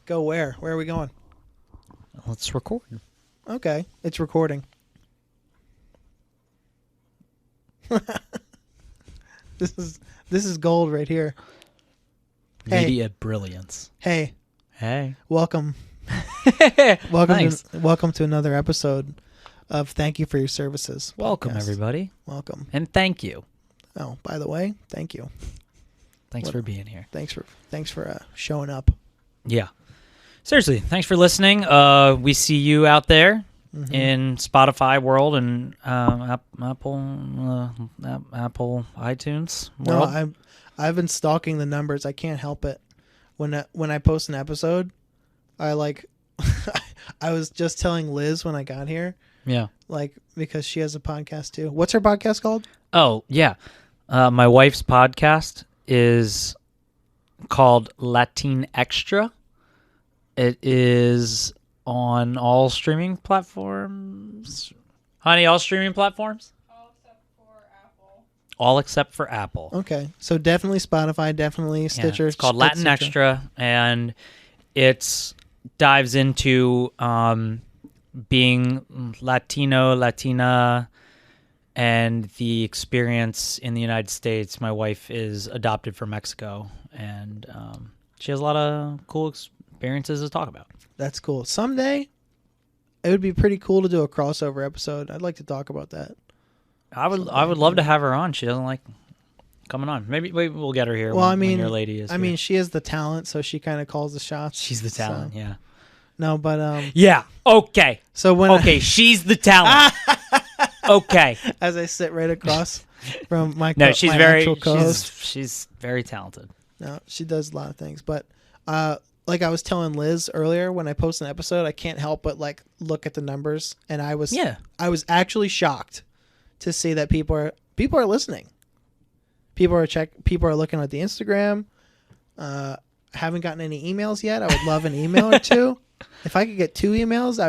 Go where? Where are we going? Let's record. Okay, it's recording. This is gold right here. Hey. Media brilliance. Hey, welcome. Thanks. Welcome to another episode of Thank You for Your Services. Welcome, podcast. everybody. Welcome. And thank you. Oh, by the way, thank you. Thanks for being here. Thanks for showing up. Yeah. Seriously, thanks for listening. We see you out there in Spotify world and Apple iTunes world. No, I've been stalking the numbers. I can't help it. When I post an episode, I I was just telling Liz when I got here. Yeah. Because she has a podcast too. What's her podcast called? Oh, yeah. My wife's podcast is called Latin Extra. It is on all streaming platforms. Honey, all streaming platforms? All except for Apple. All except for Apple. Okay. So definitely Spotify, definitely Stitcher. Yeah, it's called Latin Extra, and it dives into being Latino, Latina, and the experience in the United States. My wife is adopted from Mexico, and she has a lot of cool experiences to talk about. That's cool. Someday, it would be pretty cool to do a crossover episode. I'd like to talk about that. I would love to have her on. She doesn't like coming on. Maybe we'll get her here. Well, when your lady is. I mean, she has the talent, so she kind of calls the shots. She's the talent. So. Yeah. No, but Yeah. Okay. So when she's the talent. Okay. As I sit right across from my she's my very actual co-host. she's very talented. No, she does a lot of things, but like I was telling Liz earlier, when I post an episode, I can't help but look at the numbers, and I was actually shocked to see that people are listening. People are looking at the Instagram. Haven't gotten any emails yet. I would love an email or two. If I could get 2 emails,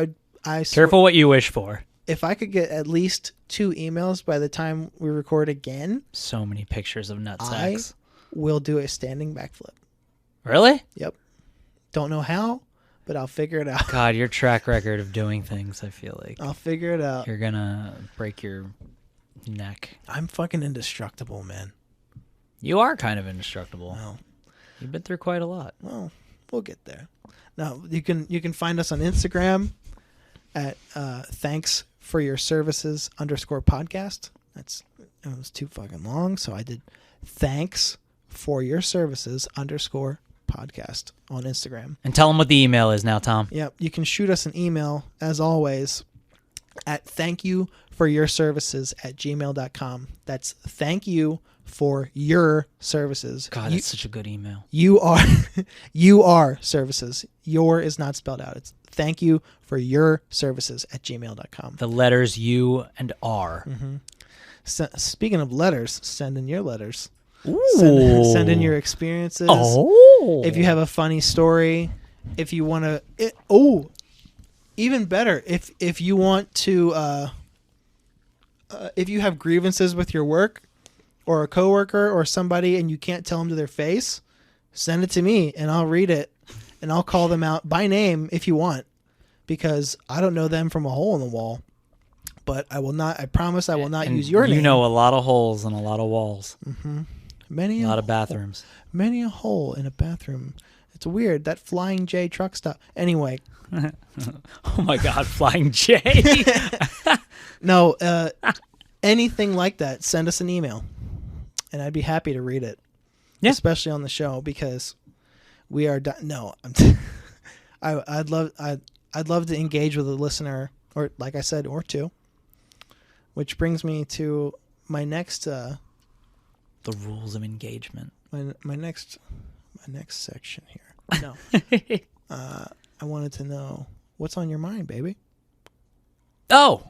Careful what you wish for. If I could get at least 2 emails by the time we record again, so many pictures of nut I sacks. will do a standing backflip. Really? Yep. Don't know how, but I'll figure it out. God, your track record of doing things, I feel like I'll figure it out. you're gonna break your neck. I'm fucking indestructible, man. You are kind of indestructible. Well, You've been through quite a lot. well, we'll get there. Now you can find us on Instagram at ThankYouForUrServices _podcast. It was too fucking long, so I did ThankYouForUrServices _podcast on Instagram. And tell them what the email is now, Tom. Yep, you can shoot us an email as always at ThankYouForUrServices@gmail.com. That's ThankYouForUrServices. God, that's such a good email. You are services. Your is not spelled out. It's ThankYouForUrServices@gmail.com. The letters U and R. Mm-hmm. Speaking of letters, send in your letters. Ooh. Send in your experiences. Oh. If you have a funny story, if you want to, even better, if you want to, if you have grievances with your work or a coworker or somebody and you can't tell them to their face, send it to me and I'll read it and I'll call them out by name if you want, because I don't know them from a hole in the wall. But I will not. I promise I will not use your name. You know a lot of holes and a lot of walls. Mm-hmm. A lot of bathrooms. Many a hole in a bathroom. It's weird, that Flying J truck stop. Anyway. Oh my God, Flying J. No, anything like that, send us an email, and I'd be happy to read it. Yeah. Especially on the show, because we are I'd love to engage with a listener, or like I said, or 2. Which brings me to my next the rules of engagement. my next section here. No. I wanted to know what's on your mind, baby. Oh,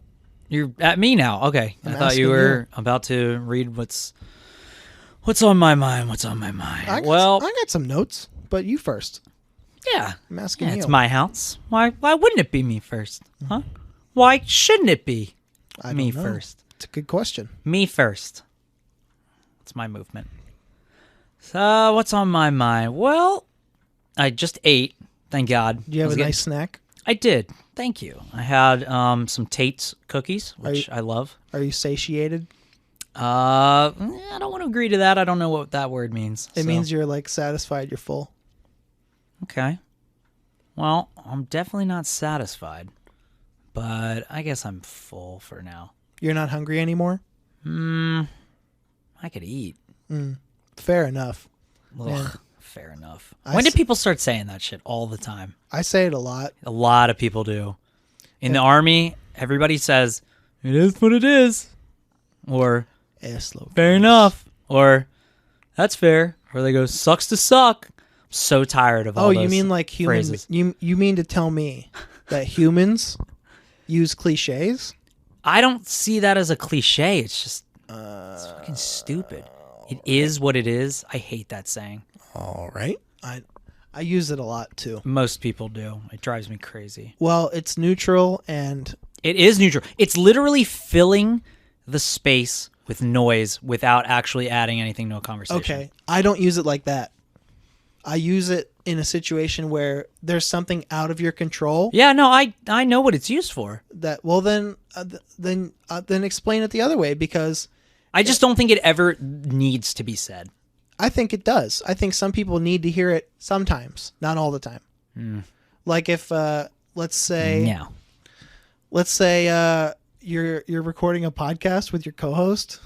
you're at me now. Okay. I'm I thought you asking were about to read what's on my mind. What's on my mind? I got some notes, but you first. Yeah. I'm asking you. It's my house. Why wouldn't it be me first? Huh? Why shouldn't it be me don't know. first? It's a good question. Me first. It's my movement. So, what's on my mind? Well, I just ate Thank God. Do you have a nice snack? I did. Thank you. I had some Tate's cookies, which I love. Are you satiated? I don't want to agree to that. I don't know what that word means. It means you're like satisfied. You're full. Okay. Well, I'm definitely not satisfied, but I guess I'm full for now. You're not hungry anymore? I could eat. Fair enough. Ugh, fair enough. When did people start saying that shit all the time? I say it a lot. A lot of people do. In the Army, everybody says, it is what it is. Or, fair enough. Or, that's fair. Or they go, sucks to suck. I'm so tired of all those you mean like humans? phrases. You mean to tell me that humans use cliches? I don't see that as a cliche. It's just it's fucking stupid. It is what it is. I hate that saying. All right. I use it a lot too. Most people do. It drives me crazy. Well, it's neutral and... It is neutral. It's literally filling the space with noise without actually adding anything to a conversation. Okay. I don't use it like that. I use it in a situation where there's something out of your control. Yeah, no, I know what it's used for. Then explain it the other way, because I just don't think it ever needs to be said. I think it does. I think some people need to hear it sometimes, not all the time. Like if let's say you're recording a podcast with your co-host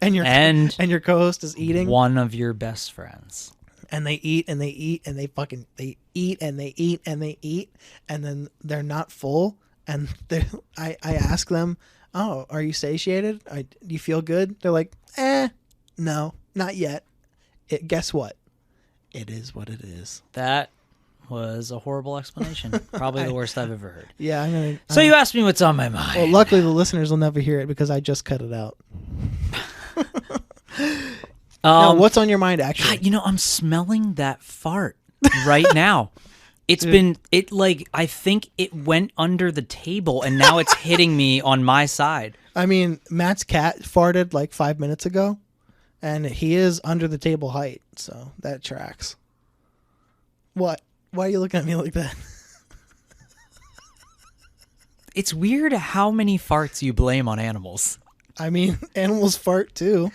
and your co-host is eating, one of your best friends. And they eat and they eat and they eat and they eat and they eat, and then they're not full, and I ask them, "Oh, are you satiated? Do you feel good?" They're like, no, not yet. Guess what? It is what it is. That was a horrible explanation. Probably the worst I've ever heard. Yeah, So you asked me what's on my mind. Well, luckily the listeners will never hear it because I just cut it out. Now, what's on your mind, actually? God, I'm smelling that fart right now. It's I think it went under the table and now it's hitting me on my side. I mean, Matt's cat farted like 5 minutes ago, and he is under the table height, so that tracks. What? Why are you looking at me like that? It's weird how many farts you blame on animals. I mean, animals fart too.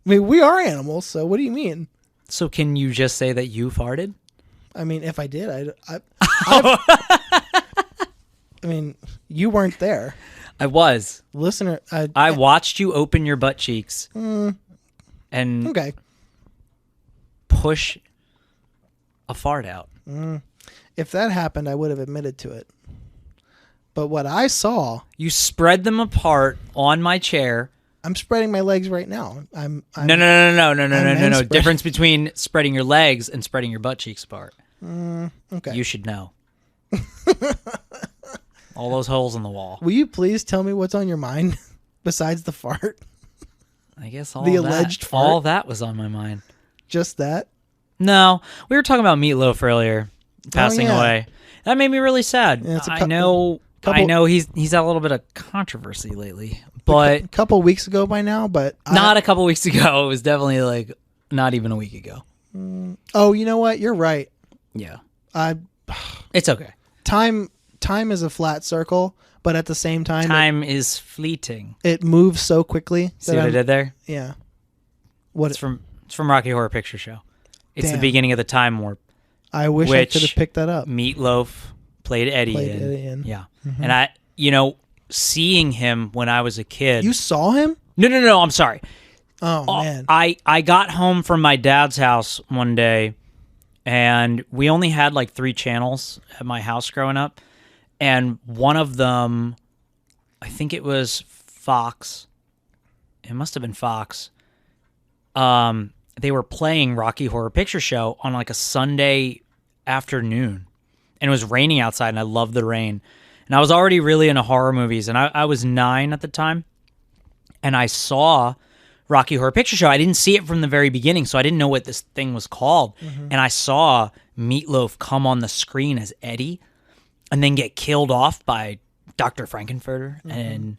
I mean, we are animals, so what do you mean? So can you just say that you farted? I mean, if I did, I mean, you weren't there. I was. Listener, I watched you open your butt cheeks and push a fart out. If that happened, I would have admitted to it. But what I saw... You spread them apart on my chair. I'm spreading my legs right now. No. Difference between spreading your legs and spreading your butt cheeks apart. Okay. You should know. All those holes in the wall. Will you please tell me what's on your mind besides the fart? I guess alleged fart? All that was on my mind. Just that? No. We were talking about Meatloaf earlier, passing away. That made me really sad. Yeah, I know he's had a little bit of controversy lately. But a couple weeks ago by now, but not a couple weeks ago. It was definitely like not even a week ago. Oh, you know what? You're right. Yeah. It's okay. Time is a flat circle, but at the same time, time is fleeting. It moves so quickly. See what I did there? Yeah. It's from Rocky Horror Picture Show. It's the beginning of the time warp. I wish I could have picked that up. Meatloaf played Eddie in. Yeah. Mm-hmm. And seeing him when I was a kid. You saw him? No, I'm sorry. Oh, man. I got home from my dad's house one day, and we only had like 3 channels at my house growing up, and one of them, I think it was Fox. It must have been Fox. They were playing Rocky Horror Picture Show on like a Sunday afternoon, and it was raining outside, and I loved the rain. And I was already really into horror movies, and I was 9 at the time, and I saw Rocky Horror Picture Show. I didn't see it from the very beginning, so I didn't know what this thing was called. Mm-hmm. And I saw Meatloaf come on the screen as Eddie and then get killed off by Dr. Frankenfurter. Mm-hmm. And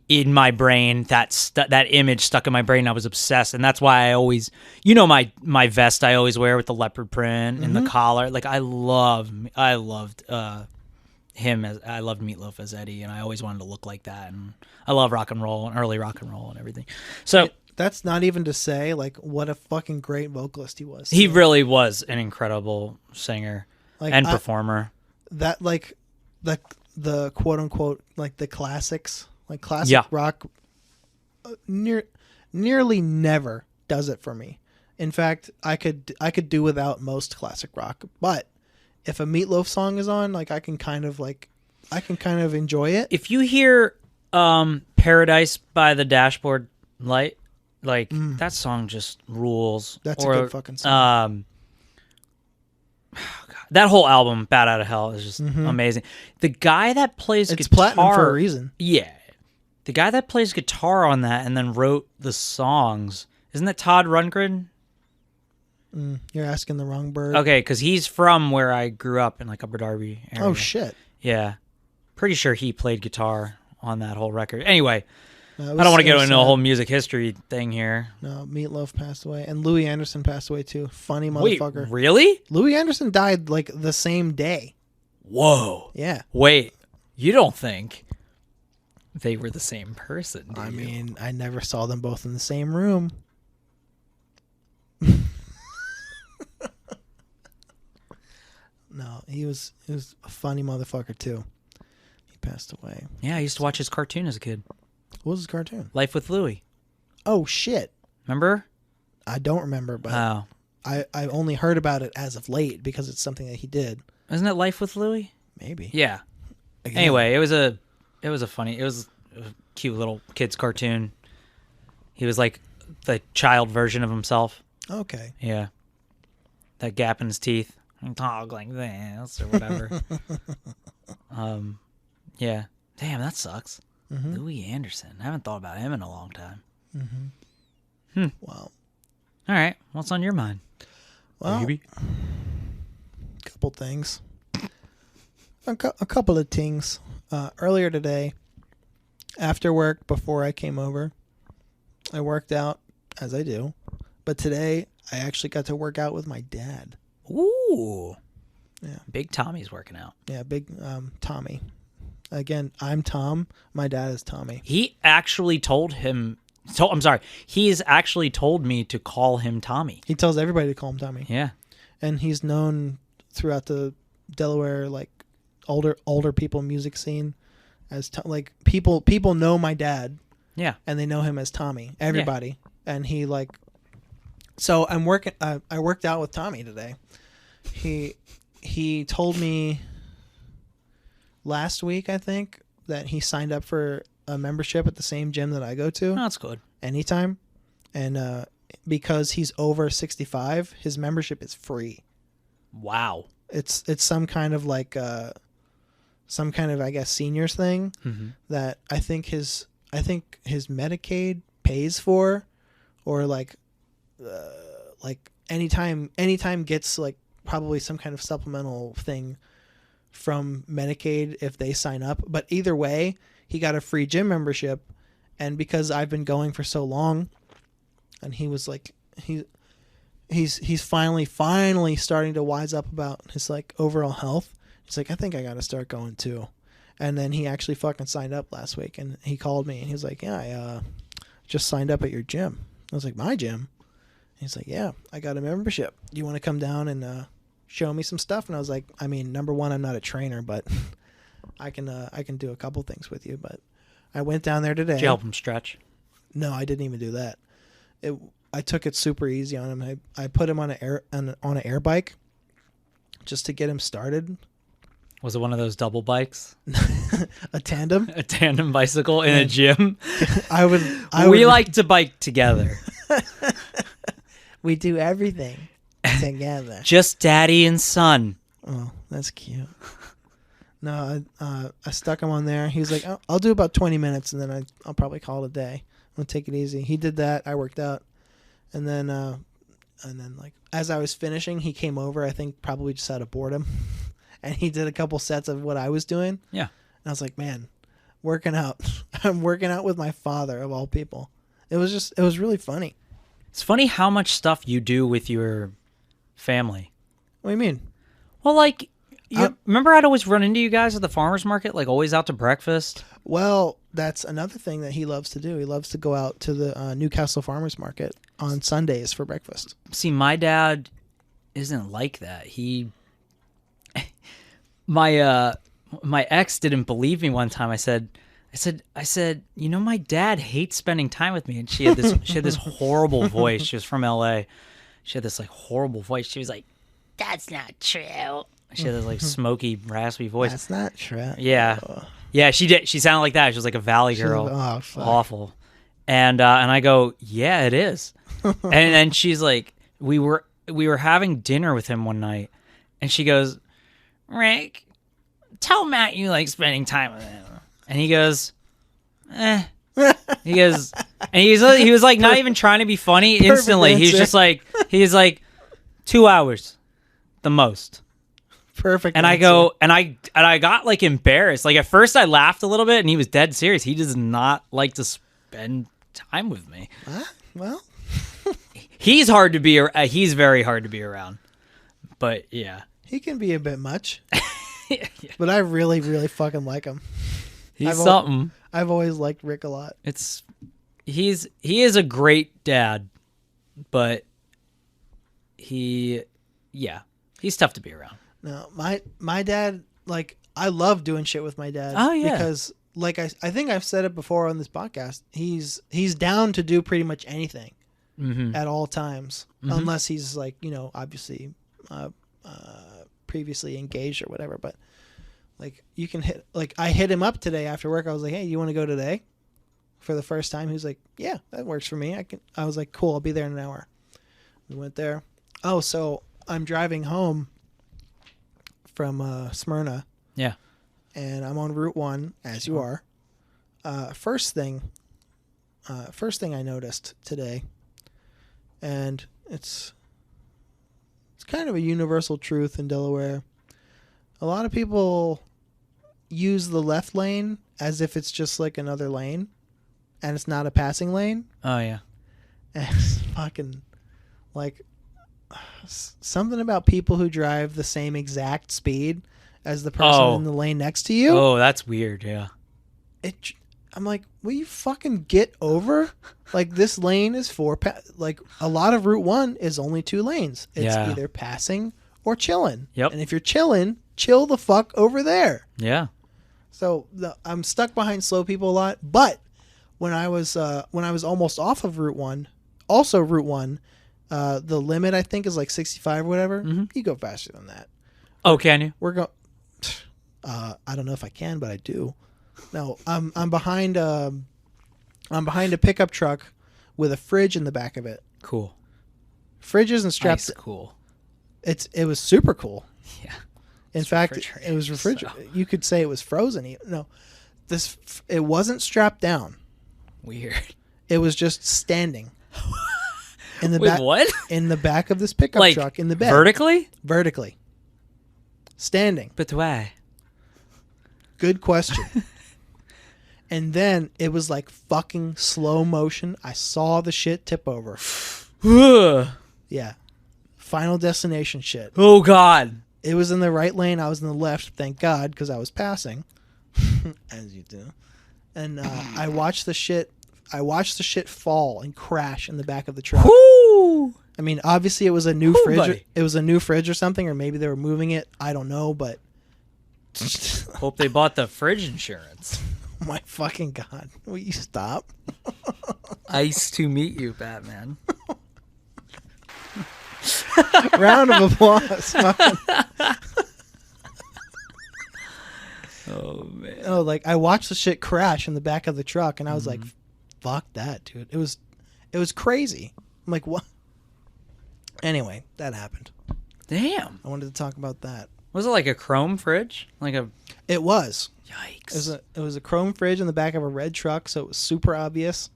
in my brain, that image stuck in my brain. I was obsessed, and that's why I always, my vest I always wear with the leopard print and the collar. Like I loved him I loved Meatloaf as Eddie, and I always wanted to look like that. And I love rock and roll and early rock and roll and everything. So that's not even to say like what a fucking great vocalist he was. He really was an incredible singer and performer. That like the quote unquote like the classics. Like classic rock nearly never does it for me. In fact, I could do without most classic rock, but if a Meatloaf song is on, like I can kind of enjoy it. If you hear Paradise by the Dashboard Light, like that song just rules. That's a good fucking song. That whole album, Bad Out of Hell, is just amazing. The guy that plays it's guitar, platinum for a reason. Yeah. The guy that plays guitar on that and then wrote the songs, isn't that Todd Rundgren? You're asking the wrong bird. Okay, because he's from where I grew up in like Upper Darby area. Oh, shit. Yeah. Pretty sure he played guitar on that whole record. Anyway, I don't want to get into a whole music history thing here. No, Meatloaf passed away. And Louie Anderson passed away too. Funny motherfucker. Wait, really? Louie Anderson died like the same day. Whoa. Yeah. Wait, you don't think they were the same person, do you? I mean, I never saw them both in the same room. No, he was a funny motherfucker too. He passed away. Yeah, I used to watch his cartoon as a kid. What was his cartoon? Life with Louie. Oh shit. Remember? I don't remember, but I only heard about it as of late because it's something that he did. Isn't it Life with Louie? Maybe. Yeah. Again. Anyway, it was a cute little kid's cartoon. He was like the child version of himself. Okay. Yeah. That gap in his teeth. Talk like this or whatever. Yeah. Damn, that sucks. Louie Anderson. I haven't thought about him in a long time. Wow. All right. What's on your mind? Well, Baby? Couple things. A couple of things. Earlier today, after work, before I came over, I worked out, as I do. But today, I actually got to work out with my dad. Ooh. Yeah. Big Tommy's working out. Yeah, big Tommy. Again, I'm Tom. My dad is Tommy. He actually told him... I'm sorry. He's actually told me to call him Tommy. He tells everybody to call him Tommy. Yeah. And he's known throughout the Delaware, like, older people music scene as like people know my dad. Yeah. And they know him as Tommy. Everybody. Yeah. And he like so I worked out with Tommy today. He told me last week, I think, that he signed up for a membership at the same gym that I go to. Oh, that's good. Anytime. And because he's over 65, his membership is free. Wow. It's some kind of like some kind of, I guess, seniors thing that I think his Medicaid pays for, or like anytime gets like probably some kind of supplemental thing from Medicaid if they sign up. But either way, he got a free gym membership, and because I've been going for so long, and he was like he's finally starting to wise up about his like overall health. He's like, I think I got to start going too. And then he actually fucking signed up last week, and he called me and he was like, yeah, I just signed up at your gym. I was like, my gym? And he's like, yeah, I got a membership. Do you want to come down and show me some stuff? And I was like, I mean, number one, I'm not a trainer, but I can do a couple things with you. But I went down there today. Did you help him stretch? No, I didn't even do that. I took it super easy on him. I put him on an air bike just to get him started. Was it one of those double bikes? A tandem? A tandem bicycle in a gym? We like to bike together. We do everything together. Just daddy and son. Oh, that's cute. No, I stuck him on there. He was like, I'll do about 20 minutes, and then I'll probably call it a day. I'll take it easy. He did that. I worked out. And then like as I was finishing, he came over, I think probably just out of boredom. And he did a couple sets of what I was doing. Yeah. And I was like, man, working out. I'm working out with my father of all people. It was really funny. It's funny how much stuff you do with your family. What do you mean? Well, like, remember I'd always run into you guys at the farmer's market, like always out to breakfast? Well, that's another thing that he loves to do. He loves to go out to the Newcastle Farmers Market on Sundays for breakfast. See, my dad isn't like that. My ex didn't believe me one time. I said, you know, my dad hates spending time with me. And she had this horrible voice. She was from LA. She had this like horrible voice. She was like, "That's not true." She had this like smoky, raspy voice. That's not true. Yeah. Yeah, she did. She sounded like that. She was like a valley girl. Oh, fuck. Awful. And I go, "Yeah, it is." And then she's like, we were having dinner with him one night, and she goes, "Rick, tell Matt you like spending time with him." And he goes, "Eh." He goes, and he was like not even trying to be funny. Instantly, he's just like, 2 hours, the most. Perfect. And answer. I go, and I got like embarrassed. Like at first I laughed a little bit, and he was dead serious. He does not like to spend time with me. Well, He's hard to be. He's very hard to be around. But yeah, he can be a bit much. But I really, really fucking like him. he's something. I've always liked Rick a lot. He is a great dad, but he's tough to be around. No, my dad, like, I love doing shit with my dad. Oh, yeah. Because, like, I think I've said it before on this podcast. He's down to do pretty much anything at all times, unless he's, like, you know, obviously previously engaged or whatever. But, like, you can I hit him up today after work. I was like, "Hey, you want to go today?" For the first time, he was like, "Yeah, that works for me. I was like, "Cool, I'll be there in an hour." We went there. Oh, so I'm driving home from Smyrna. Yeah. And I'm on Route 1, as you are. First thing I noticed today, and it's kind of a universal truth in Delaware. A lot of people use the left lane as if it's just like another lane, and it's not a passing lane. Oh yeah. And it's fucking like something about people who drive the same exact speed as the person in the lane next to you. Oh, that's weird. Yeah. I'm like, will you fucking get over? Like, this lane is like, a lot of Route 1 is only 2 lanes. It's either passing or chilling. Yep. And if you're chilling, chill the fuck over there. Yeah. So I'm stuck behind slow people a lot. But when I was almost off of Route 1, also Route 1, the limit I think is like 65 or whatever. You go faster than that. Oh, can you? We're going. I don't know if I can, but I do. No, I'm behind a pickup truck with a fridge in the back of it. Cool. Fridge isn't strapped. Nice, cool. It was super cool. Yeah. In fact, it was refrigerated. So. You could say it was frozen. No, it wasn't strapped down. Weird. It was just standing. In the Wait, back, what? In the back of this pickup truck in the bed. Vertically. Standing. But why? Good question. And then it was like fucking slow motion. I saw the shit tip over. Yeah. Final destination shit. Oh, God. It was in the right lane. I was in the left, thank God, because I was passing. As you do. And I watched the shit fall and crash in the back of the truck. Woo! I mean, obviously it was a new fridge. Buddy. It was a new fridge or something, or maybe they were moving it. I don't know, but hope they bought the fridge insurance. Oh my fucking God. Will you stop? Ice to meet you, Batman. Round of applause. Oh, man. Oh, like, I watched the shit crash in the back of the truck, and I was like, fuck that, dude. It was crazy. I'm like, what? Anyway, that happened. Damn. I wanted to talk about that. Was it like a chrome fridge? It was. Yikes. It was a chrome fridge in the back of a red truck, so it was super obvious.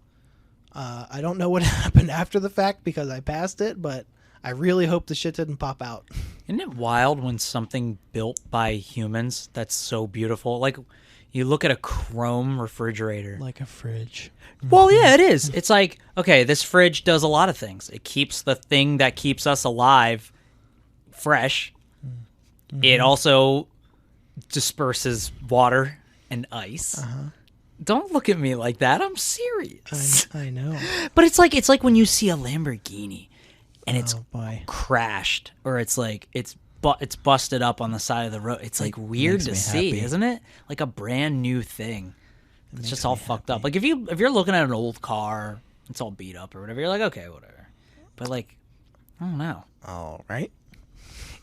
I don't know what happened after the fact because I passed it, but I really hope the shit didn't pop out. Isn't it wild when something built by humans that's so beautiful? Like, you look at a chrome refrigerator. Like a fridge. Well, yeah, it is. It's like, okay, this fridge does a lot of things. It keeps the thing that keeps us alive fresh. Mm-hmm. It also disperses water and ice. Don't look at me like that. I'm serious. I know. But it's like when you see a Lamborghini and it's boy. crashed, or it's like it's busted up on the side of the road. It's like weird to see, happy. isn't it? Like a brand new thing. It's just all fucked up. Like if you're looking at an old car, it's all beat up or whatever. You're like, okay, whatever. But like, I don't know. All right.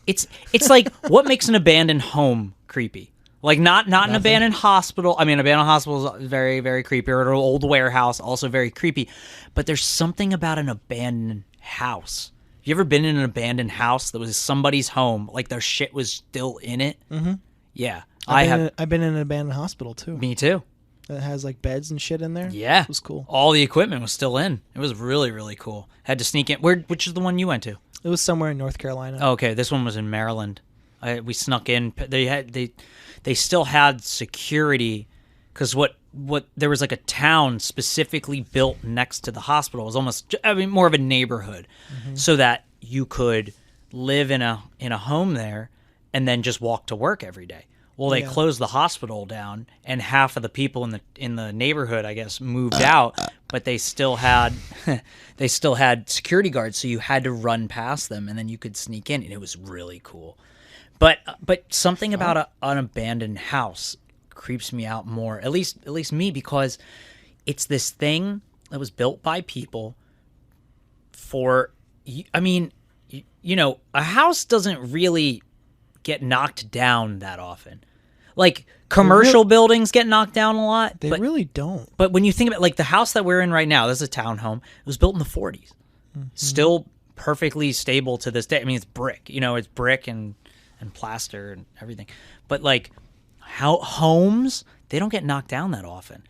It's like what makes an abandoned home creepy? Like not an abandoned hospital. I mean, abandoned hospital is very, very creepy. Or an old warehouse, also very creepy. But there's something about an abandoned house. You ever been in an abandoned house that was somebody's home, like their shit was still in it? Mm-hmm. Yeah, I've been in an abandoned hospital too. Me too. That has like beds and shit in there. Yeah, it was cool. All the equipment was still in. It was really, really cool. Had to sneak in. Which is the one you went to? It was somewhere in North Carolina. Oh, okay, this one was in Maryland. We snuck in. They still had security because what there was like a town specifically built next to the hospital. It was almost, I mean, more of a neighborhood, so that you could live in a home there and then just walk to work every day. Well, they closed the hospital down, and half of the people in the neighborhood, I guess, moved out, but they still had security guards, so you had to run past them, and then you could sneak in, and it was really cool. But something about an abandoned house creeps me out more, at least me, because it's this thing that was built by people for, I mean, you know, a house doesn't really get knocked down that often. Like commercial buildings get knocked down a lot. They really don't. But when you think about like the house that we're in right now, this is a townhome. It was built in the 40s. Still perfectly stable to this day. I mean, it's brick. You know, it's brick and plaster and everything. But like how homes, they don't get knocked down that often.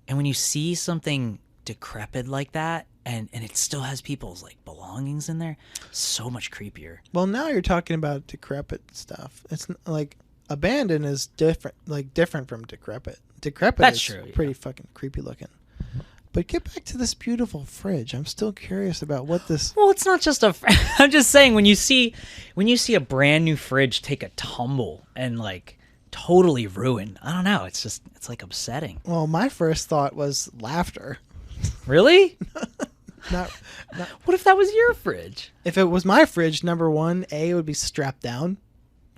And when you see something decrepit like that, and it still has people's like belongings in there, so much creepier. Well, now you're talking about decrepit stuff. It's like abandoned is different from decrepit. Decrepit That's is true, pretty fucking creepy looking. But get back to this beautiful fridge. I'm still curious about what this. Well, it's not just I'm just saying when you see a brand new fridge take a tumble and like totally ruined. I don't know. It's like upsetting. Well, my first thought was laughter. Really? Not. What if that was your fridge? If it was my fridge, number one, it would be strapped down,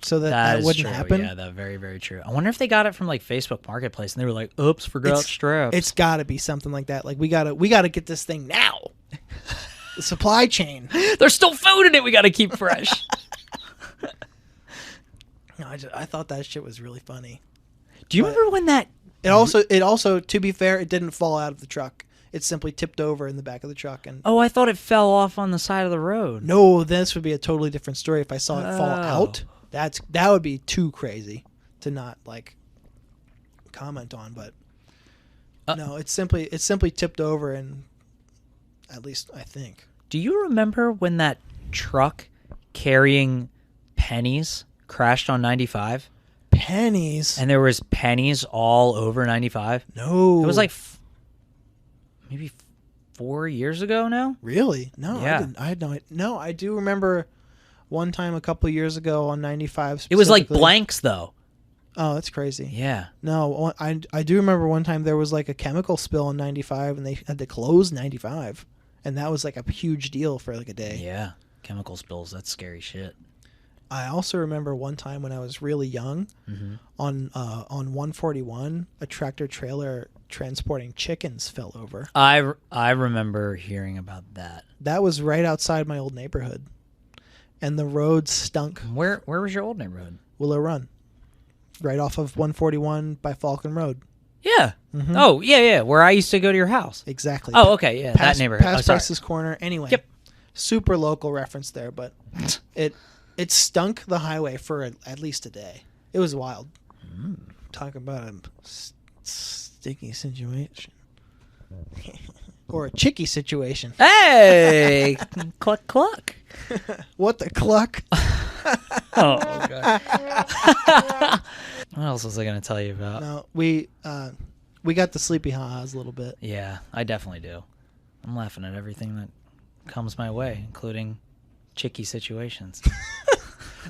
so that is wouldn't true. happen. Yeah, that's very, very true. I wonder if they got it from like Facebook Marketplace and they were like, "Oops, forgot straps." It's got to be something like that. Like we gotta get this thing now. The supply chain. There's still food in it. We got to keep fresh. No, I thought that shit was really funny. Do you remember when that? It also, to be fair, it didn't fall out of the truck. It simply tipped over in the back of the truck. And Oh, I thought it fell off on the side of the road. no, this would be a totally different story if I saw it fall out. That would be too crazy to not like comment on. But no, it's simply tipped over, and at least I think. Do you remember when that truck carrying pennies crashed on 95? Pennies? And there was pennies all over 95? No. It was like maybe 4 years ago now? Really? No, Yeah. I had no. No, I do remember one time a couple of years ago on 95. It was like specifically. blanks though. Oh, that's crazy. Yeah. No, I do remember one time there was like a chemical spill on 95 and they had to close 95. And that was like a huge deal for like a day. Yeah. Chemical spills, that's scary shit. I also remember one time when I was really young, on 141, a tractor trailer transporting chickens fell over. I remember hearing about that. That was right outside my old neighborhood. And the road stunk. Where was your old neighborhood? Willow Run. Right off of 141 by Falcon Road. Yeah. Oh, yeah, where I used to go to your house. Exactly. Oh, okay, yeah, that neighborhood. Past sorry. Price's Corner. Anyway. Yep. Super local reference there, but it stunk the highway for at least a day. It was wild. Talk about a sticky situation. Or a chicky situation. Hey! Cluck, cluck. What the cluck? Oh, God. What else was I going to tell you about? No, we got the sleepy ha-has a little bit. Yeah, I definitely do. I'm laughing at everything that comes my way, including chicky situations.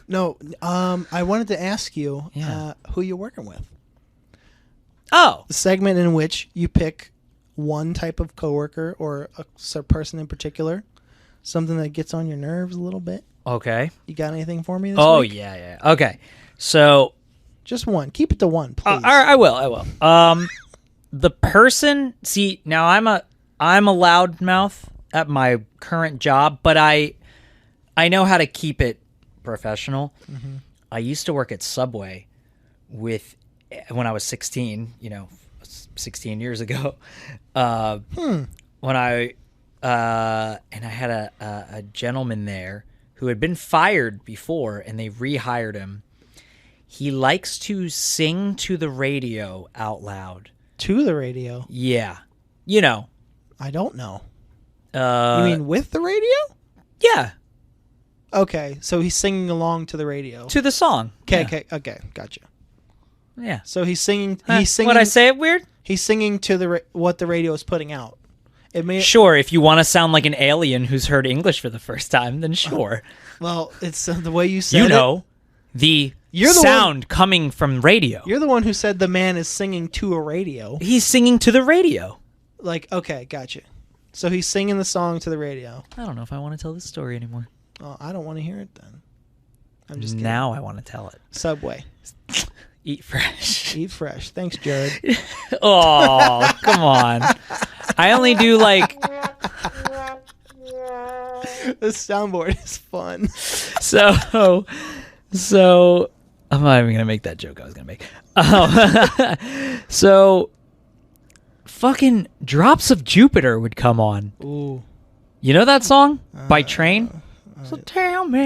No, I wanted to ask you Yeah. who you're working with. Oh, The segment in which you pick one type of coworker or a person in particular, something that gets on your nerves a little bit. okay. You got anything for me this Oh, week? yeah. Okay. So, Just one. Keep it to one, please. I will. The person, see, now I'm a loudmouth at my current job, but I know how to keep it professional. Mm-hmm. I used to work at Subway when I was 16, 16 years ago. When I had a gentleman there who had been fired before, and they rehired him. He likes to sing to the radio out loud. To the radio? Yeah. I don't know. You You mean with the radio? Yeah. Okay, so he's singing along to the radio. To the song. Okay, gotcha. Yeah. So he's singing. Huh? He's singing. Would I say it weird? He's singing to what the radio is putting out. It may. Sure. If you want to sound like an alien who's heard English for the first time, then sure. Well, it's the way you said the You're the sound coming from radio. You're the one who said the man is singing to a radio. He's singing to the radio. Like, okay, gotcha. So he's singing the song to the radio. I don't know if I want to tell this story anymore. Oh, I don't want to hear it then. I'm just kidding. Now I want to tell it. Subway. Eat fresh. Eat fresh. Thanks, Jared. Oh, come on. I only do like This soundboard is fun. so I'm not even gonna make that joke I was gonna make. So fucking Drops of Jupiter would come on. Ooh. You know that song by Train? So tell me,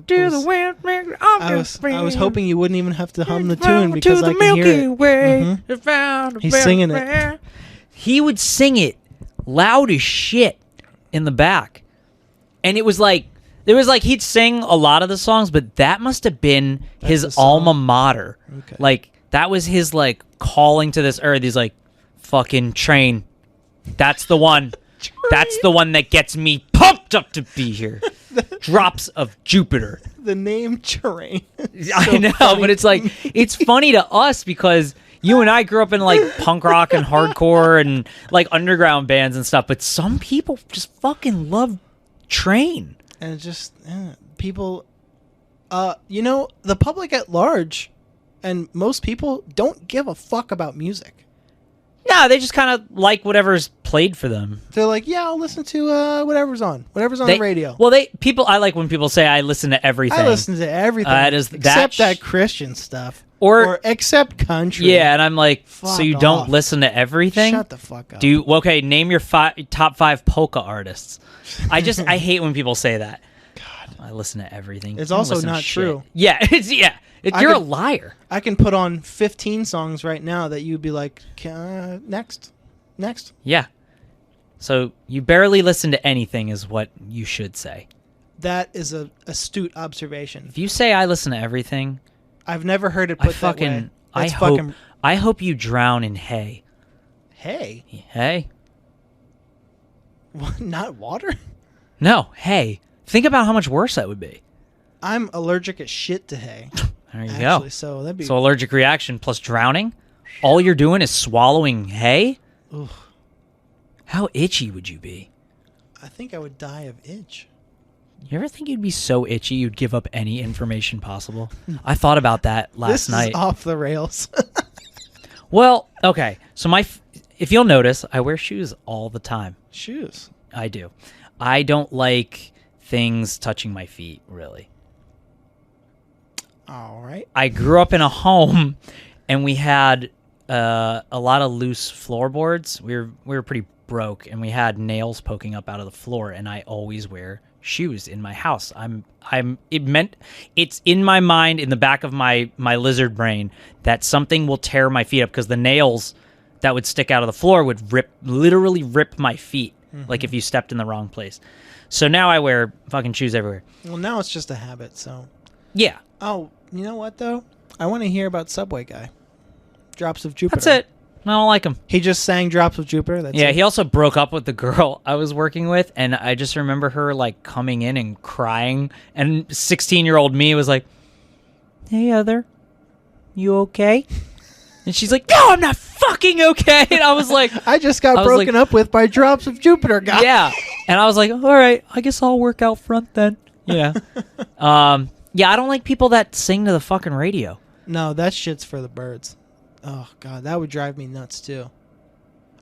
do the wind make I was hoping you wouldn't even have to hum the tune because I can hear it. Mm-hmm. He's singing it. He would sing it loud as shit in the back. And it was like he'd sing a lot of the songs, but that must have been his alma mater. Okay. Like that was his like calling to this earth. He's like, fucking Train. That's the one. That's the one that gets me pumped up to be here. Drops of Jupiter. The name Terrain. I know, but it's like it's funny to us because you and I grew up in like punk rock and hardcore and like underground bands and stuff, but some people just fucking love Train. And just people, the public at large and most people don't give a fuck about music. No, they just kind of like whatever's played for them. They're like, yeah, I'll listen to whatever's on the radio. Well, I like when people say I listen to everything. I listen to everything except that Christian stuff. Or except country. Yeah, and I'm like, Fuck so you off. don't listen to everything? Shut the fuck up. Name your top 5 polka artists. I hate when people say that. God, I listen to everything. It's You don't also listen to not shit. true. Yeah, you're a liar. I can put on 15 songs right now that you'd be like, next. Yeah. So you barely listen to anything is what you should say. That is a astute observation. If you say I listen to everything, I've never heard it put that way. I hope you drown in hay. Hay? Hay? What, not water? No, hay. Think about how much worse that would be. I'm allergic as shit to hay. There you Actually, go. So that'd be allergic reaction plus drowning. All you're doing is swallowing hay. Ugh. How itchy would you be? I think I would die of itch. You ever think you'd be so itchy you'd give up any information possible? I thought about that last night. This is off the rails. Well, okay. So if you'll notice, I wear shoes all the time. Shoes. I do. I don't like things touching my feet, really. All right. I grew up in a home, and we had a lot of loose floorboards. We were pretty broke, and we had nails poking up out of the floor. And I always wear shoes in my house. It's in my mind, in the back of my lizard brain, that something will tear my feet up because the nails that would stick out of the floor would literally rip my feet, like if you stepped in the wrong place. So now I wear fucking shoes everywhere. Well, now it's just a habit. So. Yeah. Oh, you know what though? I want to hear about Subway Guy. Drops of Jupiter. That's it. I don't like him. He just sang Drops of Jupiter. That's Yeah, it. he also broke up with the girl I was working with, and I just remember her like coming in and crying, and 16-year-old me was like, "Hey, Heather, you okay?" And she's like, "No, I'm not fucking okay." And I was like, I just got I was broken like- up with by Drops of Jupiter, guy. "Yeah," and I was like, "All right, I guess I'll work out front then." Yeah, yeah, I don't like people that sing to the fucking radio. No, that shit's for the birds. Oh god, that would drive me nuts too.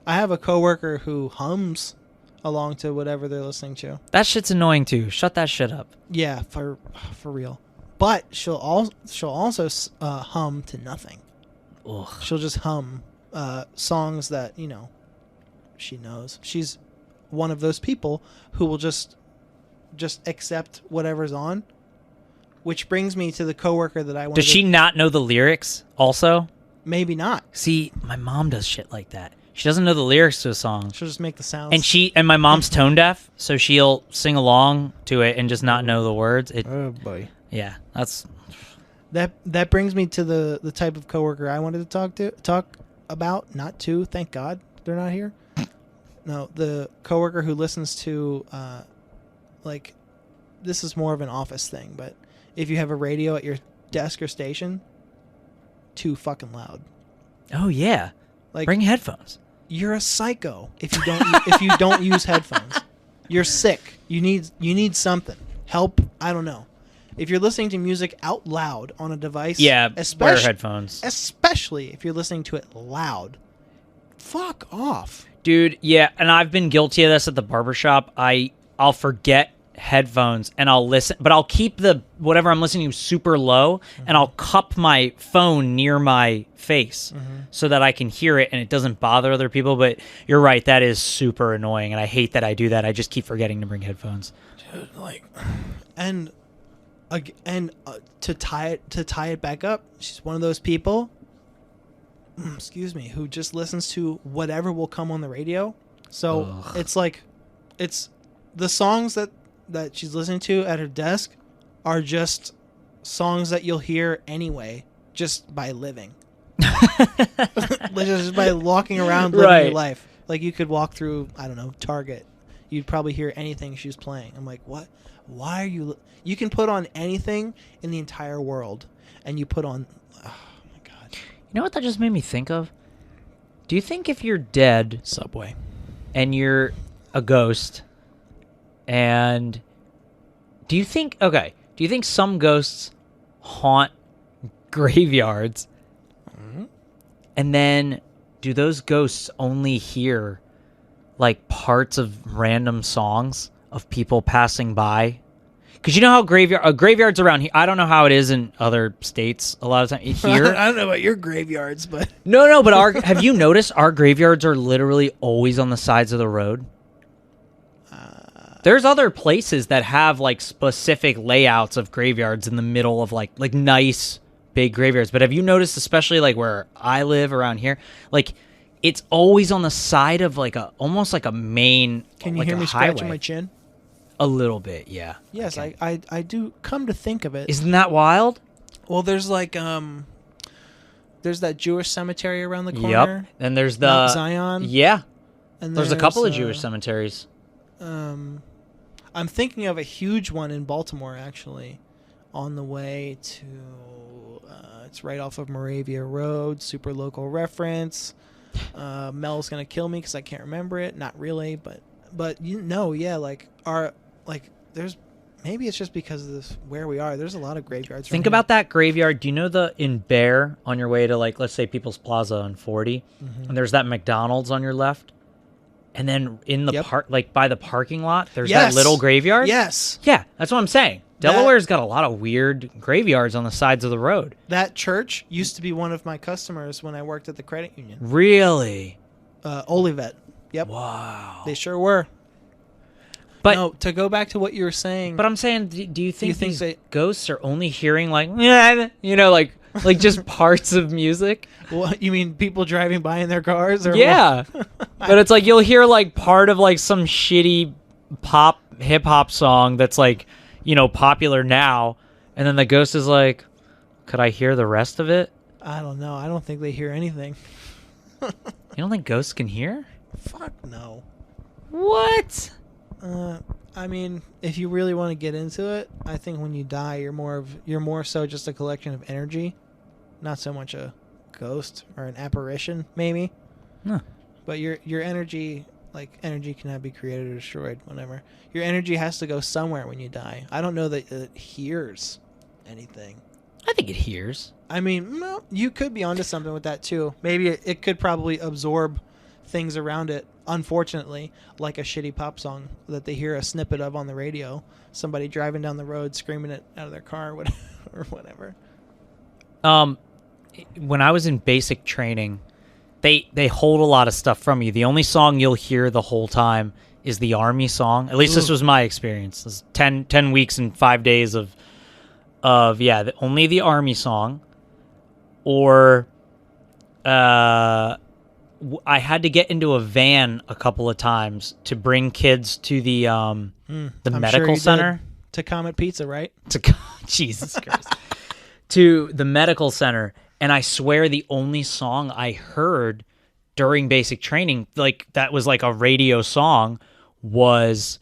I have a coworker who hums along to whatever they're listening to. That shit's annoying too. Shut that shit up. Yeah, for real. But she'll also hum to nothing. Ugh. She'll just hum songs that she knows. She's one of those people who will just accept whatever's on. Which brings me to the coworker that I wanted. Does she not know the lyrics also? Maybe not. See, my mom does shit like that. She doesn't know the lyrics to a song. She'll just make the sounds. And my mom's tone deaf, so she'll sing along to it and just not know the words. Oh boy. Yeah, that's That brings me to the type of coworker I wanted to talk about. Not to, thank God they're not here. No, the coworker who listens to like, this is more of an office thing, but if you have a radio at your desk or station, too fucking loud. oh yeah. Like, Bring headphones. you're a psycho if you don't if you don't use headphones. You're sick. You need something. Help. I don't know. If you're listening to music out loud on a device, Yeah, wear especially headphones. especially if you're listening to it loud, fuck off. Dude, yeah, and I've been guilty of this at the barbershop. I'll forget headphones and I'll listen, but I'll keep the whatever I'm listening to super low, and I'll cup my phone near my face so that I can hear it and it doesn't bother other people. But you're right, that is super annoying, and I hate that I do that. I just keep forgetting to bring headphones. Dude, like, and to tie it back up, she's one of those people, excuse me, who just listens to whatever will come on the radio. So it's like, it's the songs that she's listening to at her desk are just songs that you'll hear anyway, just by living. Just by walking around living your Right. life. Like, you could walk through, I don't know, Target. You'd probably hear anything she's playing. I'm like, what? Why are you... You can put on anything in the entire world, and you put on... Oh, my God. You know what that just made me think of? Do you think if you're dead Subway. and you're a ghost, and do you think some ghosts haunt graveyards, and then do those ghosts only hear like parts of random songs of people passing by? Because you know how graveyards around here, I don't know how it is in other states a lot of time here. I don't know about your graveyards, but... No, but have you noticed our graveyards are literally always on the sides of the road? There's other places that have like specific layouts of graveyards in the middle of like nice big graveyards. But have you noticed, especially like where I live around here, like it's always on the side of like almost like a main. Can you like hear a me highway. scratching my chin? A little bit, yeah. Yes, Okay. I do. Come to think of it, Isn't that wild? well, there's like there's that Jewish cemetery around the corner. Yep. And there's the Mount Zion. Yeah. And There's a couple of Jewish cemeteries. I'm thinking of a huge one in Baltimore, actually, on the way to. It's right off of Moravia Road. Super local reference. Mel's gonna kill me because I can't remember it. Not really, but yeah, there's maybe it's just because of this where we are. There's a lot of graveyards. Think about that graveyard. Do you know in Bear on your way to like, let's say People's Plaza on 40, and there's that McDonald's on your left, and then in the park, like by the parking lot, there's that little graveyard. Yes. Yeah, that's what I'm saying. Delaware's got a lot of weird graveyards on the sides of the road. That church used to be one of my customers when I worked at the credit union. Really? Olivet. Yep. Wow. They sure were. But no, to go back to what you were saying. But I'm saying, do you think these they- ghosts are only hearing like, like just parts of music? What, you mean people driving by in their cars? Or Yeah. But it's like you'll hear like part of like some shitty pop hip hop song that's like, popular now, and then the ghost is like, Could I hear the rest of it? I don't know. I don't think they hear anything. You don't think ghosts can hear? Fuck no. What? I mean, if you really want to get into it, I think when you die, you're more so just a collection of energy, not so much a ghost or an apparition, maybe. Huh. But your energy, like energy cannot be created or destroyed whenever. Your energy has to go somewhere when you die. I don't know that it hears anything. I think it hears. I mean, no, you could be onto something with that too. Maybe it could probably absorb things around it, unfortunately, like a shitty pop song that they hear a snippet of on the radio. Somebody driving down the road screaming it out of their car or whatever. When I was in basic training, they hold a lot of stuff from you. The only song you'll hear the whole time is the Army song. At least this was my experience. This 10 weeks and 5 days of only the Army song. Or I had to get into a van a couple of times to bring kids to the medical center. To Comet Pizza, right? Jesus Christ. To the medical center. And I swear the only song I heard during basic training, like that was like a radio song, was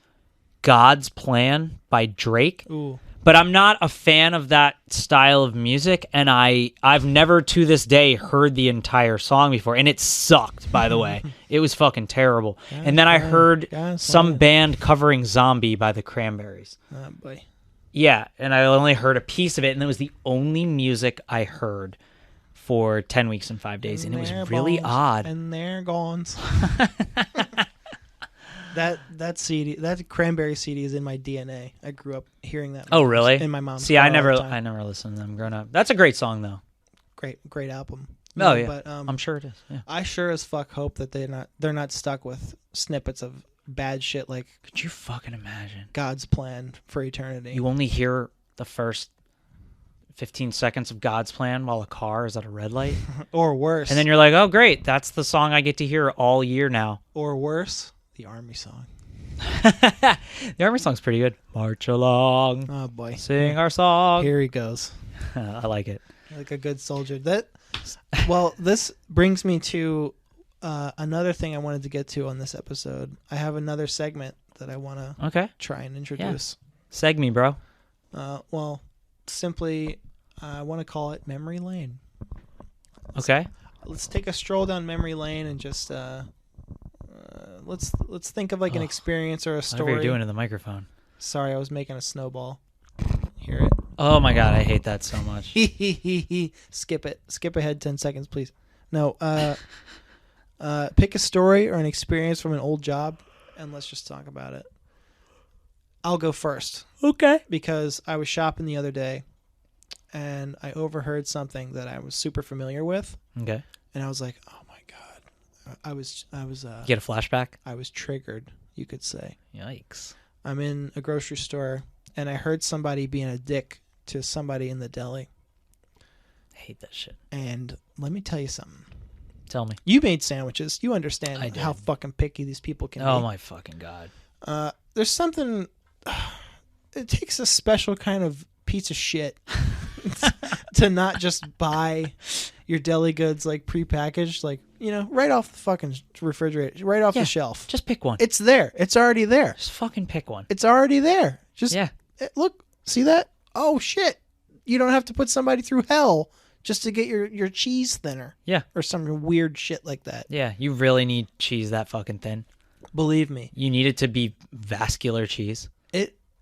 God's Plan by Drake. Ooh. But I'm not a fan of that style of music, and I've never to this day heard the entire song before, and it sucked, by the way. It was fucking terrible. And then I heard some band covering Zombie by the Cranberries. Oh, boy. Yeah, and I only heard a piece of it, and it was the only music I heard for 10 weeks and 5 days, and it was really odd. And they're gone. That CD, that Cranberry CD is in my DNA. I grew up hearing that. Oh, really? In my mom's See, car I all the never time. listened to them growing up. That's a great song, though. Great album. Oh, yeah. But I'm sure it is. Yeah. I sure as fuck hope that they're not stuck with snippets of bad shit like Could you fucking imagine? God's Plan for eternity. You only hear the first 15 seconds of God's Plan while a car is at a red light. Or worse. And then you're like, oh, great. That's the song I get to hear all year now. Or worse, the Army song. The Army song's pretty good. March along. Oh, boy. Sing our song. Here he goes. I like it. Like a good soldier. Well, this brings me to another thing I wanted to get to on this episode. I have another segment that I want to try and introduce. Seg me, bro. Well, simply, I want to call it Memory Lane. Okay. Let's take a stroll down memory lane and just let's think of like an experience or a story. Whatever you're doing to the microphone. Sorry, I was making a snowball. Hear it? Oh my god, I hate that so much. Skip it. Skip ahead 10 seconds, please. No. Pick a story or an experience from an old job, and let's just talk about it. I'll go first. Okay. Because I was shopping the other day, and I overheard something that I was super familiar with. Okay. And I was like, oh my god. I was Get a flashback? I was triggered, you could say. Yikes. I'm in a grocery store, and I heard somebody being a dick to somebody in the deli. I hate that shit. And let me tell you something. Tell me. You made sandwiches. You understand I did. how fucking picky these people can be. Oh my fucking god. There's something... It takes a special kind of piece of shit to not just buy your deli goods like prepackaged, like, you know, right off the fucking refrigerator, right off the shelf. Just pick one. It's there. It's already there. Just fucking pick one. It's already there. Just yeah. Look, see that? Oh shit! You don't have to put somebody through hell just to get your cheese thinner. Yeah. Or some weird shit like that. Yeah, you really need cheese that fucking thin. Believe me. You need it to be vascular cheese.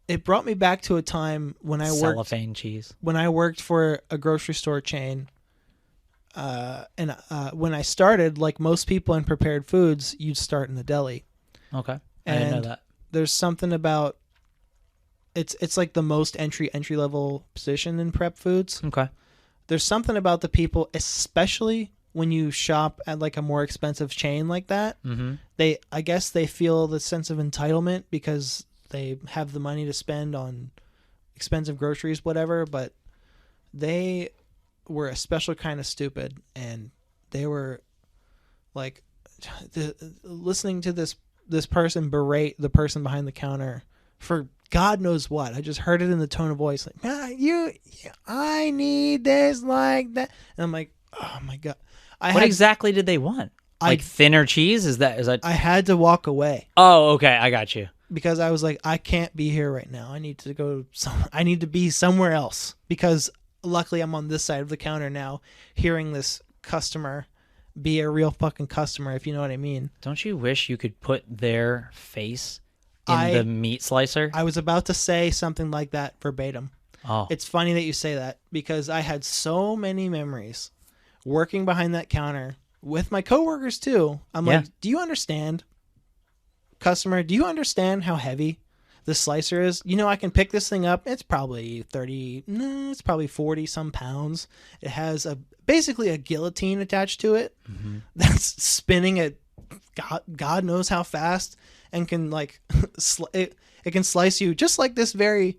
It brought me back to a time when I worked cellophane cheese. When I worked for a grocery store chain. And when I started, like most people in prepared foods, you'd start in the deli. Okay. I didn't know that. There's something about it's like the most entry level position in prep foods. Okay. There's something about the people, especially when you shop at like a more expensive chain like that. Mm-hmm. I guess they feel the sense of entitlement because they have the money to spend on expensive groceries, whatever, but they were a special kind of stupid, and they were like listening to this person berate the person behind the counter for God knows what. I just heard it in the tone of voice. Like, I need this like that. And I'm like, oh my God. What exactly did they want? Like thinner cheese? Is that? I had to walk away. Oh, okay. I got you. Because I was like, I can't be here right now. I need to be somewhere else. Because luckily I'm on this side of the counter now, hearing this customer be a real fucking customer, if you know what I mean. Don't you wish you could put their face in the meat slicer? I was about to say something like that verbatim. Oh. It's funny that you say that because I had so many memories working behind that counter with my coworkers too. I'm like, do you understand, customer? Do you understand how heavy this slicer is? You know, I can pick this thing up. It's probably 40 some pounds. It has basically a guillotine attached to it that's spinning at God knows how fast and can like it can slice you just like this very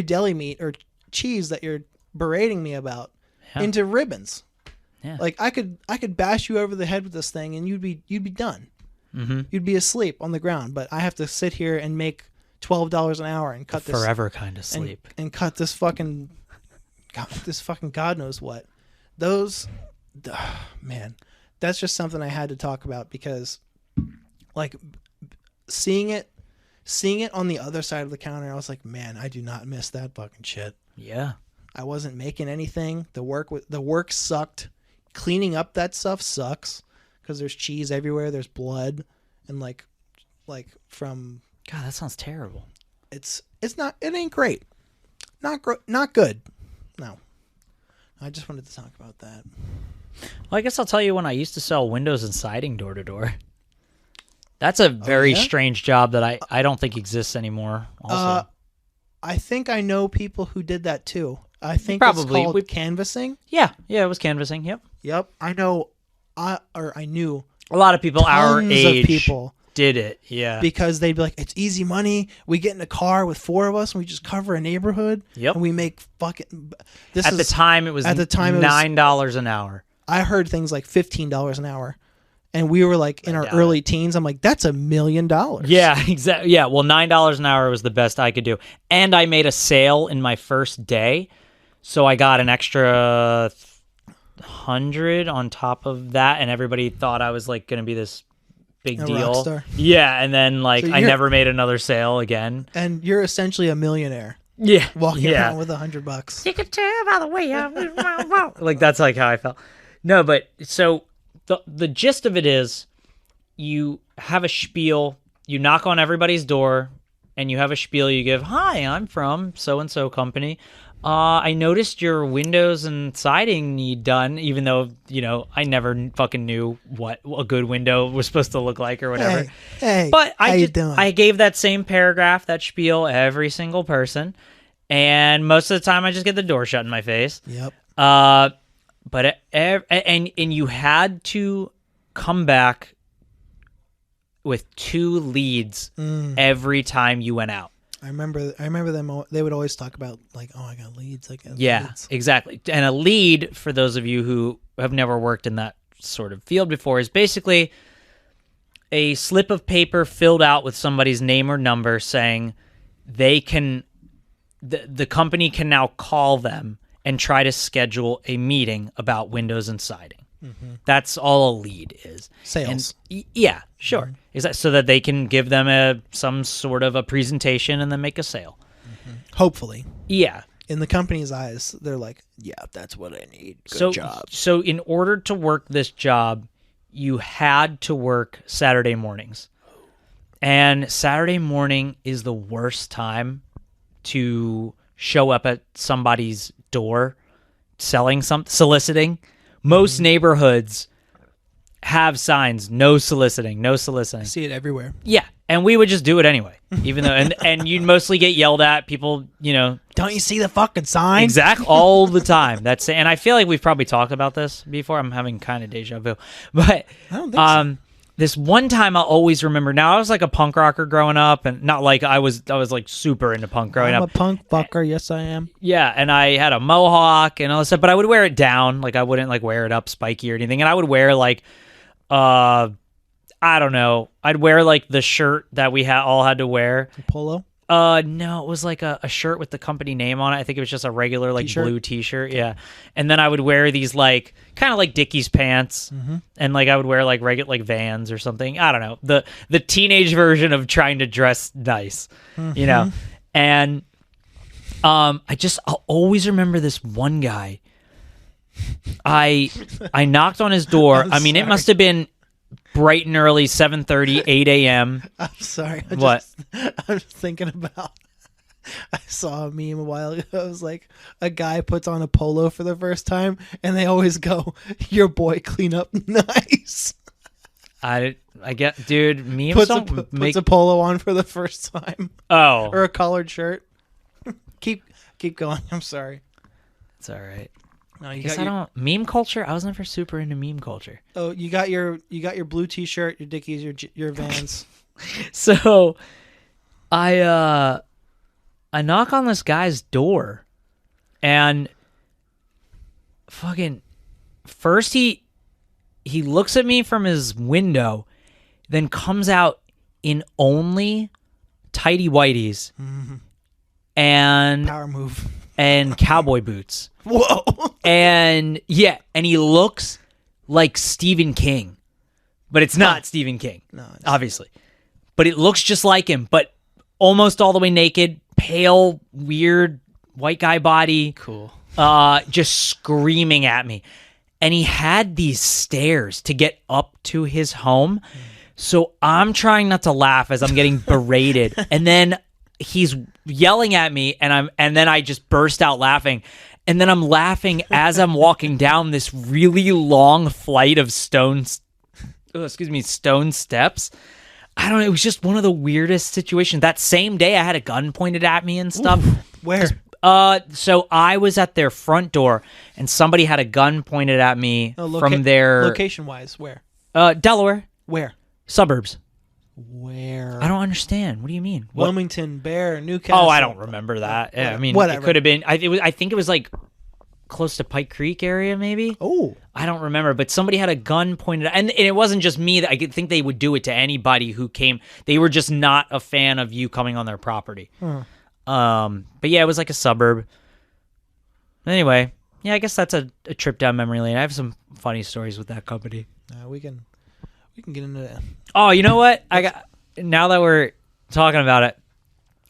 deli meat or cheese that you're berating me about into ribbons. Yeah. Like I could bash you over the head with this thing and you'd be done. Mm-hmm. You'd be asleep on the ground, but I have to sit here and make $12 an hour and cut this forever kind of sleep and cut this fucking God knows what. Those man, that's just something I had to talk about because like seeing it on the other side of the counter, I was like, man, I do not miss that fucking shit. Yeah. I wasn't making anything. The work sucked. Cleaning up that stuff sucks because there's cheese everywhere. There's blood and like from God, that sounds terrible. It ain't great. Not good. No. I just wanted to talk about that. Well, I guess I'll tell you when I used to sell windows and siding door to door. That's a very strange job that I don't think exists anymore. Also, I think I know people who did that too. I think probably it's called canvassing. Yeah, it was canvassing. Yep. I know. I knew a lot of people our age of people did it. Yeah, because they'd be like, "It's easy money. We get in a car with 4 of us and we just cover a neighborhood. Yep, and we make fucking." At the time, it was $9 an hour. I heard things like $15 an hour. And we were like in our early teens. I'm like, that's $1 million. Yeah, exactly. Yeah, well, $9 an hour was the best I could do. And I made a sale in my first day. So I got an extra 100 on top of that. And everybody thought I was like going to be this big deal. Rock star. Yeah, and then like I never made another sale again. And you're essentially a millionaire. Yeah. Walking around with $100. You can tell by the way like that's like how I felt. No, but so the gist of it is you have a spiel, you knock on everybody's door, and you have a spiel you give. Hi, I'm from so-and-so company. I noticed your windows and siding need done, even though, you know, I never fucking knew what a good window was supposed to look like or whatever. Hey, but how you doing? I gave that same paragraph, that spiel, every single person, and most of the time I just get the door shut in my face. Yep. But and you had to come back with 2 leads every time you went out. I remember them. They would always talk about like, oh, I got leads. Leads. Exactly. And a lead, for those of you who have never worked in that sort of field before, is basically a slip of paper filled out with somebody's name or number saying they can, the company can now call them and try to schedule a meeting about windows and siding. Mm-hmm. That's all a lead is. Sales. And, yeah, sure. Mm-hmm. Exactly. So that they can give them some sort of a presentation and then make a sale. Mm-hmm. Hopefully. Yeah. In the company's eyes, they're like, yeah, that's what I need. Good job. So in order to work this job, you had to work Saturday mornings. And Saturday morning is the worst time to show up at somebody's door soliciting. Most neighborhoods have signs, no soliciting. I see it everywhere. Yeah, and we would just do it anyway, even though and you'd mostly get yelled at. People, you know, don't you see the fucking sign? Exactly, all the time. And I feel like we've probably talked about this before. I'm having kind of deja vu, but I don't think so. This one time I'll always remember. Now I was like a punk rocker growing up, and not like I was like super into punk growing up. I'm a punk fucker. Yes, I am. Yeah, and I had a mohawk and all this stuff, but I would wear it down. Like I wouldn't like wear it up spiky or anything. And I would wear like, I don't know. I'd wear like the shirt that we all had to wear. Polo. No, it was like a shirt with the company name on it. I think it was just a regular like T-shirt? blue T-shirt. Yeah, and then I would wear these like kind of like Dickies pants, and like I would wear like regular like Vans or something. I don't know, the teenage version of trying to dress nice, you know. And I'll always remember this one guy. I knocked on his door. I'm I mean, it sorry. must have been bright and early, 7:30, 8 a.m. I'm sorry. What? I'm thinking about. I saw a meme a while ago. It was like a guy puts on a polo for the first time, and they always go, "Your boy clean up nice." I get, dude. Memes Puts don't make. a polo on for the first time, Oh, or a collared shirt. keep going. I'm sorry. it's all right. No, you Guess got I your, don't meme culture. I was never super into meme culture. oh, you got your blue T-shirt, your Dickies, your Vans. So, I knock on this guy's door, and fucking first he looks at me from his window, then comes out in only tighty whities and Power move. cowboy boots. Whoa. And yeah, and he looks like Stephen King, but it's not Stephen King, No, it's- obviously. But it looks just like him, but almost all the way naked, pale, weird white guy body, Cool. just screaming at me. And he had these stairs to get up to his home. So I'm trying not to laugh as I'm getting berated. And then he's yelling at me, and then I just burst out laughing. And then I'm laughing as I'm walking down this really long flight of stone steps. I don't know. It was just one of the weirdest situations. That same day, I had a gun pointed at me and stuff. Where? So I was at their front door, and somebody had a gun pointed at me from their location-wise. Where? Delaware Where? suburbs. Where? I don't understand. What do you mean? What? Wilmington, Bear, Newcastle. Oh, I don't remember that. Yeah, I mean, whatever. it could have been. I think it was like close to Pike Creek area, maybe. Oh, I don't remember, but somebody had a gun pointed at, and it wasn't just me. I think they would do it to anybody who came. They were just not a fan of you coming on their property. But yeah, it was like a suburb. Anyway, yeah, I guess that's a trip down memory lane. I have some funny stories with that company. we can get into that. Oh, you know what? Now that we're talking about it,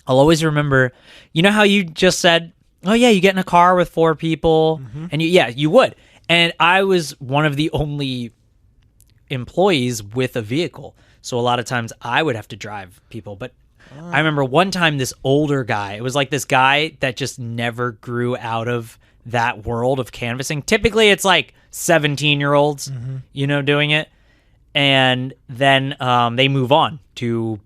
I'll always remember. You know how you just said, "Oh yeah, you get in a car with 4 people," and you would. And I was one of the only employees with a vehicle, so a lot of times I would have to drive people. But I remember one time this older guy. It was like this guy that just never grew out of that world of canvassing. Typically, it's like 17-year-olds, doing it. And then they move on to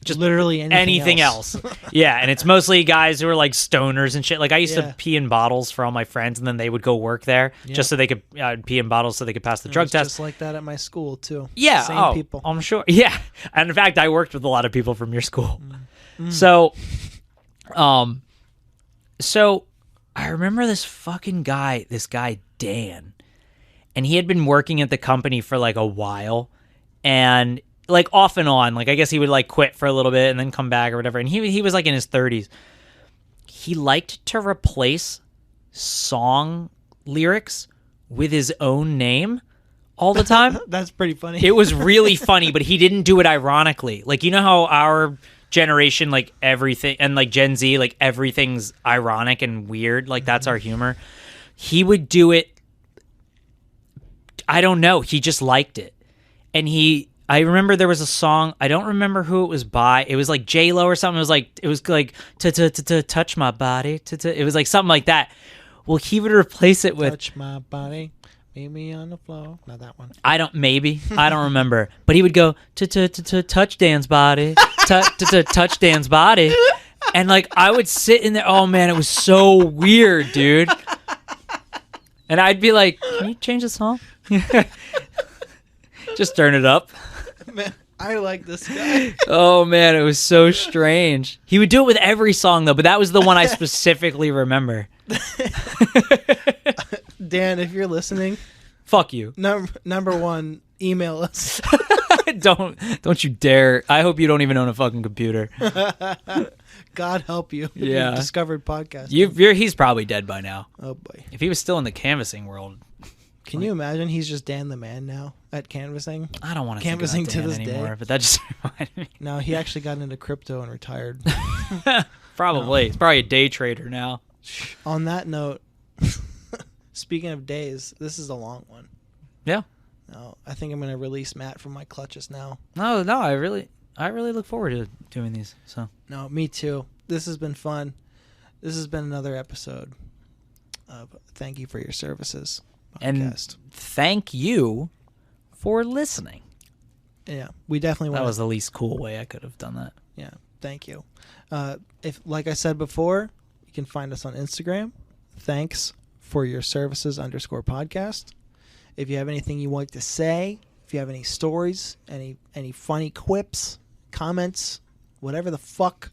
just literally anything else. Yeah, and it's mostly guys who are like stoners and shit. Like I used to pee in bottles for all my friends, and then they would go work there just so they could pee in bottles so they could pass the drug test. Just like that at my school too. Yeah, Same people. I'm sure. Yeah, and in fact, I worked with a lot of people from your school. So I remember this fucking guy, Dan. And he had been working at the company for like a while, and like off and on. Like I guess he would like quit for a little bit and then come back or whatever. And he was like in his 30s. He liked to replace song lyrics with his own name all the time. That's pretty funny. It was really funny, but he didn't do it ironically. Like, you know how our generation, like everything, and like Gen Z, like everything's ironic and weird. Like that's our humor. He would do it. I don't know. He just liked it. And I remember there was a song. I don't remember who it was by. It was like J-Lo or something. It was like to touch my body. It was like something like that. Well, he would replace it with touch my body, meet me on the floor. Not that one. I don't remember. But he would go to touch Dan's body, to touch Dan's body, and like I would sit in there. Oh man, it was so weird, dude. And I'd be like, "Can you change the song? Just turn it up." Man, I like this guy. Oh man, it was so strange. He would do it with every song though, but that was the one I specifically remember. Dan, if you're listening, Fuck you. number one, email us. Don't you dare. I hope you don't even own a fucking computer. God help you. Yeah. You discovered podcast. He's probably dead by now. Oh boy. If he was still in the canvassing world. Can you imagine he's just Dan the Man now at canvassing? I don't want to Canvassing think about to Dan this anymore, day. but that just reminded me. No, he actually got into crypto and retired. Probably. He's probably a day trader now. On that note, speaking of days, this is a long one. Yeah. No, I think I'm going to release Matt from my clutches now. No, I really look forward to doing these. So. No, me too. This has been fun. This has been another episode of Thank You for Your Services podcast. And thank you for listening. Yeah, we definitely want That was the least cool way I could have done that. Yeah, thank you. If, like I said before, you can find us on Instagram. Thanks for your services _podcast. If you have anything you want to say, if you have any stories, any funny quips, comments, whatever the fuck,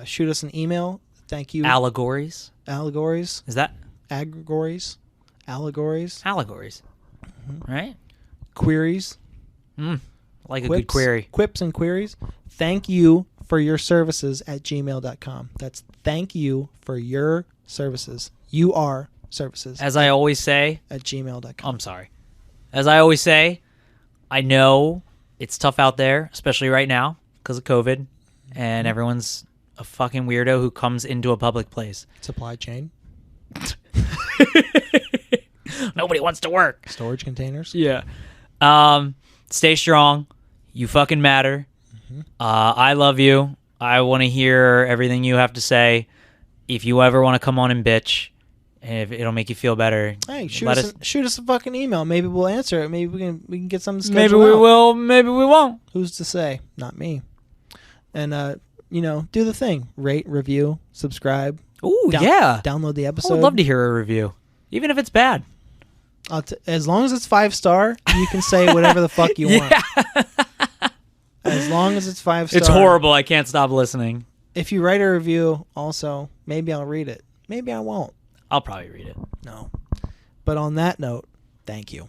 shoot us an email. Thank you. Allegories. Allegories. Is that? Allegories. Allegories. Allegories. Mm-hmm. Right? Queries. Like Quips, a good query. Quips and queries. Thank you for your services @gmail.com. That's thank you for your services. You are services. As I always say. @gmail.com. I'm sorry. As I always say, I know it's tough out there, especially right now because of COVID, and everyone's a fucking weirdo who comes into a public place. Supply chain. Nobody wants to work. Storage containers. Yeah. Stay strong. You fucking matter. I love you. I want to hear everything you have to say. If you ever want to come on and bitch, if it'll make you feel better, Hey, shoot us a fucking email. Maybe we'll answer it. Maybe we can get something scheduled. Maybe we will. Maybe we won't. Who's to say? Not me. And do the thing. Rate, review, subscribe. Ooh, yeah. Download the I episode. would love to hear a review, even if it's bad. As long as it's 5-star, you can say whatever the fuck you want. As long as it's 5-star. It's horrible. I can't stop listening. If you write a review, also, maybe I'll read it. Maybe I won't. I'll probably read it. No. But on that note, thank you.